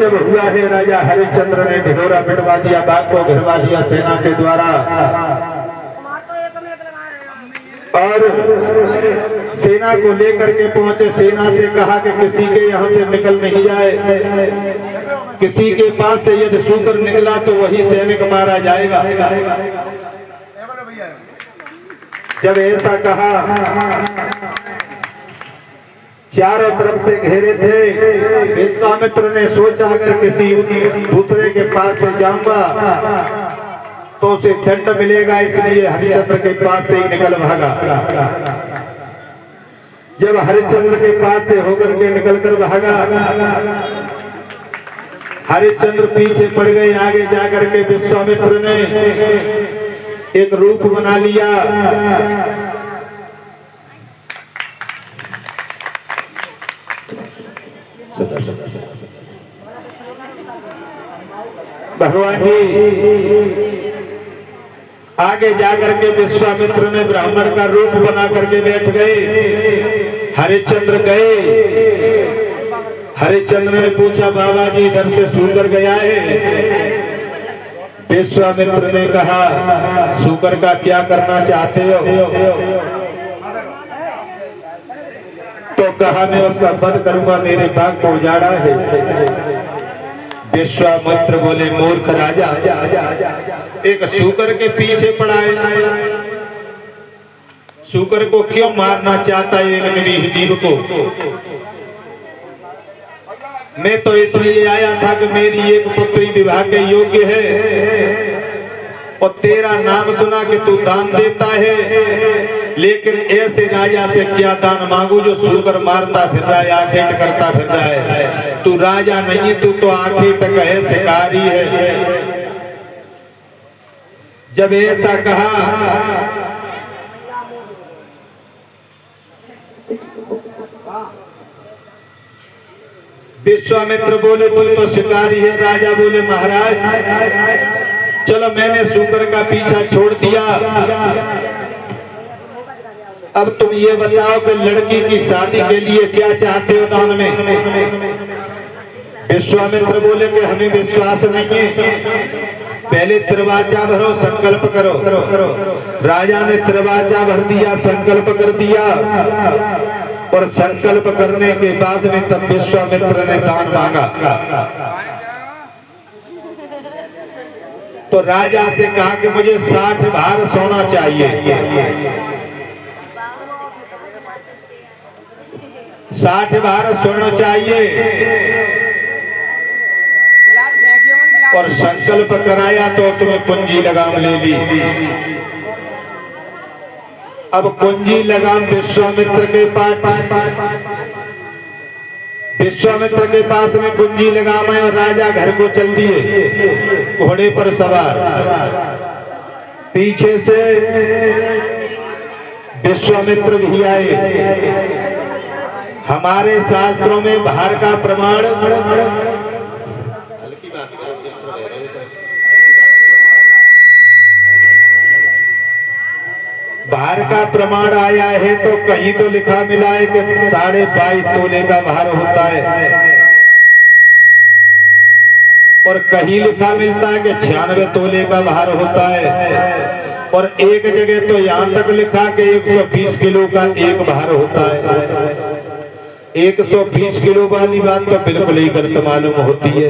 जब हुआ है, राजा हरिश्चंद्र ने ढिढोरा पिटवा दिया, बाग को घिरवा दिया सेना के द्वारा, और सेना को लेकर के पहुंचे। सेना से कहा कि किसी के यहाँ से निकल नहीं जाए, किसी के पास से यदि सूकर निकला तो वही सैनिक मारा जाएगा। जब ऐसा कहा, चारों तरफ से घेरे थे। विश्वामित्र ने सोचा अगर किसी दूसरे के पास से जाऊंगा तो उसे दंड मिलेगा, इसलिए हरिश्चंद्र के पास से ही निकल भागा। जब हरिश्चंद्र के पास से होकर के निकल कर भागा, हरिश्चंद्र पीछे पड़ गए। आगे जाकर के विश्वामित्र ने एक रूप बना लिया। भगवान जी आगे जाकर के विश्वामित्र ने ब्राह्मण का रूप बना करके बैठ गए। हरिश्चंद्र गए। हरिश्चंद्र ने पूछा, बाबा जी इधर से सूकर गया है। विश्वामित्र ने कहा, सूकर का क्या करना चाहते हो? तो कहा, मैं उसका वध करूंगा, मेरे बाग को उजाड़ा है। विश्वामित्र बोले, मूर्ख राजा, एक सूकर के पीछे पड़ा है, सूकर को क्यों मारना चाहता है, एक निर्जीव जीव को? मैं तो इसलिए आया था कि मेरी एक पुत्री विवाह के योग्य है, और तेरा नाम सुना कि तू दान देता है, लेकिन ऐसे राजा से क्या दान मांगू जो सूकर मारता फिर रहा है, आखेट करता फिर रहा है। तू राजा नहीं है, तू तो आखेटक है, शिकारी है। जब ऐसा कहा, विश्वामित्र बोले, तू तो शिकारी है। राजा बोले, महाराज चलो, मैंने सूकर का पीछा छोड़ दिया, अब तुम ये बताओ कि लड़की की शादी के लिए क्या चाहते हो दान में? विश्वामित्र बोले कि हमें विश्वास नहीं है, पहले त्रिवाचा भरो, संकल्प करो। राजा ने त्रिवाचा भर दिया, संकल्प कर दिया, और संकल्प करने के बाद में तब विश्वामित्र ने दान मांगा। तो राजा से कहा कि मुझे 60 भार सोना चाहिए, 60 भार स्वर्ण चाहिए। और संकल्प कराया तो उसमें कुंजी लगाम ले ली। अब कुंजी लगाम विश्वामित्र के पास में कुंजी लगाम है, और राजा घर को चल दिए घोड़े पर सवार। पीछे से विश्वामित्र भी आए। हमारे शास्त्रों में भार का प्रमाण, भार का प्रमाण आया है तो कहीं तो लिखा मिला है कि 22.5 तोले का भार होता है, और कहीं लिखा मिलता है कि 96 तोले का भार होता है, और एक जगह तो यहाँ तक लिखा कि 120 किलो का एक भार होता है। 120 किलो वाली बात तो बिल्कुल ही गलत मालूम होती है।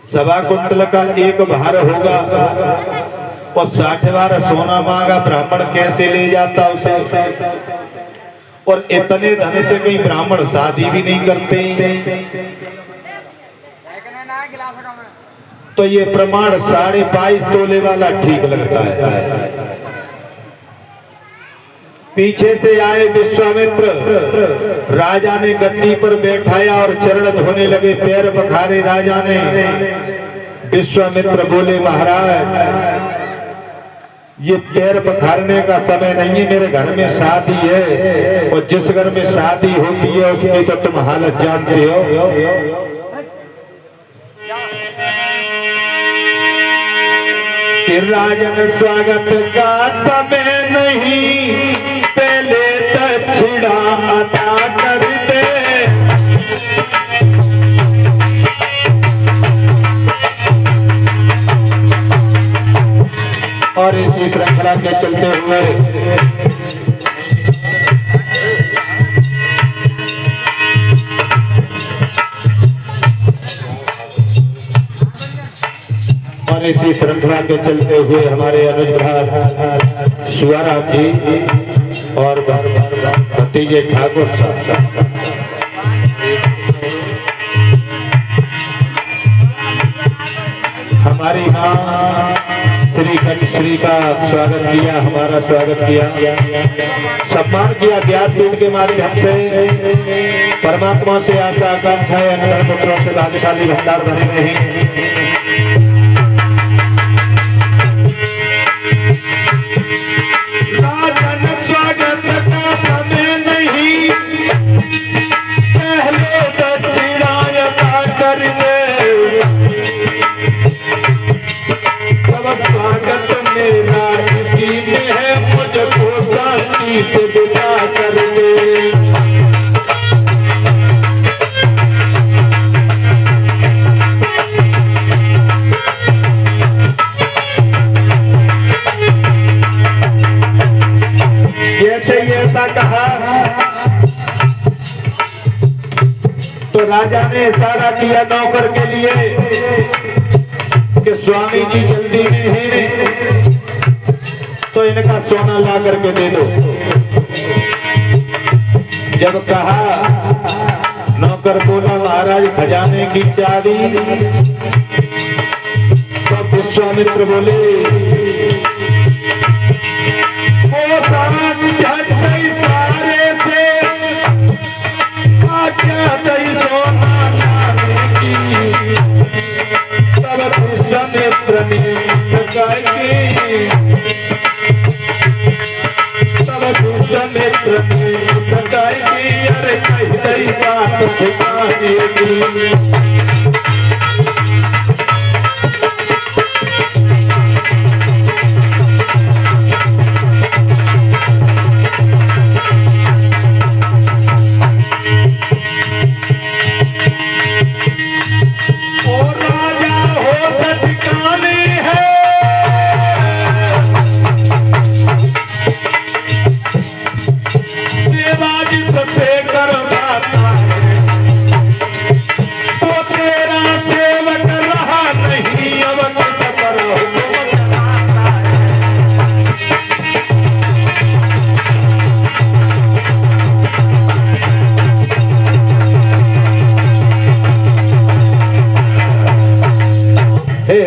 1.25 कुंटल का एक भार होगा, और 60 भार सोना मांगा, ब्राह्मण कैसे ले जाता उसे? और इतने धन से कहीं ब्राह्मण शादी भी नहीं करते। तो ये प्रमाण 22.5 तोले वाला ठीक लगता है। पीछे से आए विश्वामित्र, राजा ने गद्दी पर बैठाया और चरण धोने लगे, पैर पखारे राजा ने। विश्वामित्र बोले, महाराज ये पैर पखारने का समय नहीं है, मेरे घर में शादी है, और जिस घर में शादी होती है उसकी तो तुम हालत जानते हो। कि राजन स्वागत का समय नहीं, पहले दक्षिणा अदा कर दे। इसी श्रृंखला के चलते हुए इसी श्रृंखला के चलते हुए हमारे अनुज भ्रात शिवाराम जी और भतीजे ठाकुर हमारी माँ श्री श्री का स्वागत किया, हमारा स्वागत किया, सम्मान किया व्यासपीठ के माध्यम से। परमात्मा से आशा आकांक्षा है अनंत पुत्रों से भाग्यशाली भंडार भरे नहीं। तो राजा ने इशारा किया नौकर के लिए कि स्वामी जी जल्दी में हैं तो इनका सोना ला करके दे दो। जब कहा नौकर बोला महाराज खजाने की चाबी, तो विश्वामित्र बोले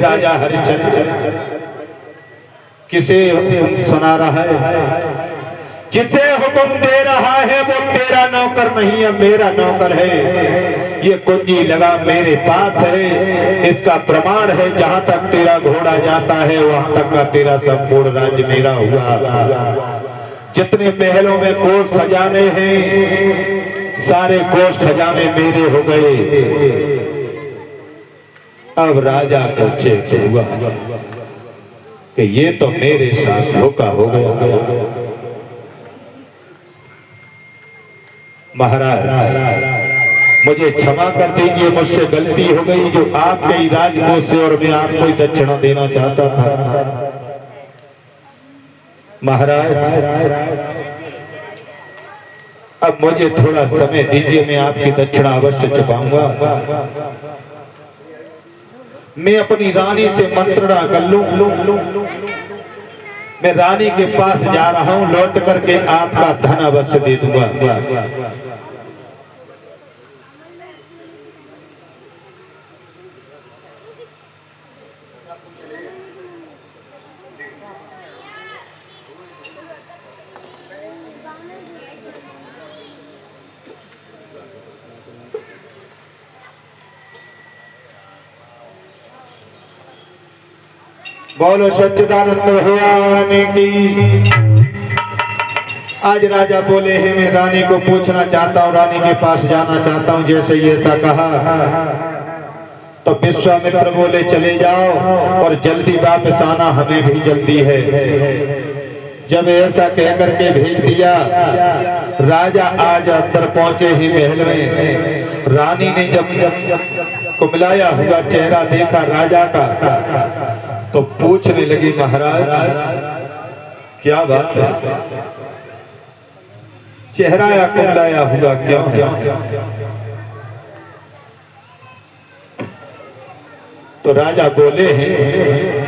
राजा हरिश्चंद्र किसे हुक्म सुना रहा है, जिसे हुक्म दे रहा है वो तेरा नौकर नहीं है, मेरा नौकर है। ये कुंजी लगा मेरे पास है, इसका प्रमाण है जहां तक तेरा घोड़ा जाता है वहां तक का तेरा संपूर्ण राज्य मेरा हुआ। जितने महलों में कोष खजाने हैं सारे कोष खजाने मेरे हो गए। अब राजा को चेत हुआ कि ये तो मेरे साथ धोखा हो गया। महाराज मुझे क्षमा कर दीजिए, मुझसे गलती हो गई जो आपके ही राजकोष से और मैं आपको ही दक्षिणा देना चाहता था। महाराज अब मुझे थोड़ा समय दीजिए, मैं आपकी दक्षिणा अवश्य चुकाऊंगा। मैं अपनी रानी से मंत्रणा कर लूं, मैं रानी के पास जा रहा हूं, लौट करके आपका धन अवश्य दे दूंगा। बोलो सच्चिदानंद भगवान की। आज राजा बोले हैं मैं रानी को पूछना चाहता हूँ, रानी के पास जाना चाहता हूँ। जैसे ये ऐसा कहा तो विश्वामित्र बोले चले जाओ और जल्दी वापस आना, हमें भी जल्दी है। जब ऐसा कहकर के भेज दिया, राजा आज अंदर पहुंचे ही महल में। रानी ने जब कुमलाया हुआ चेहरा देखा राजा का तो पूछने लगी महाराज क्या बात है, चेहरा या कुमलाया हुआ क्यों है? तो राजा बोले हैं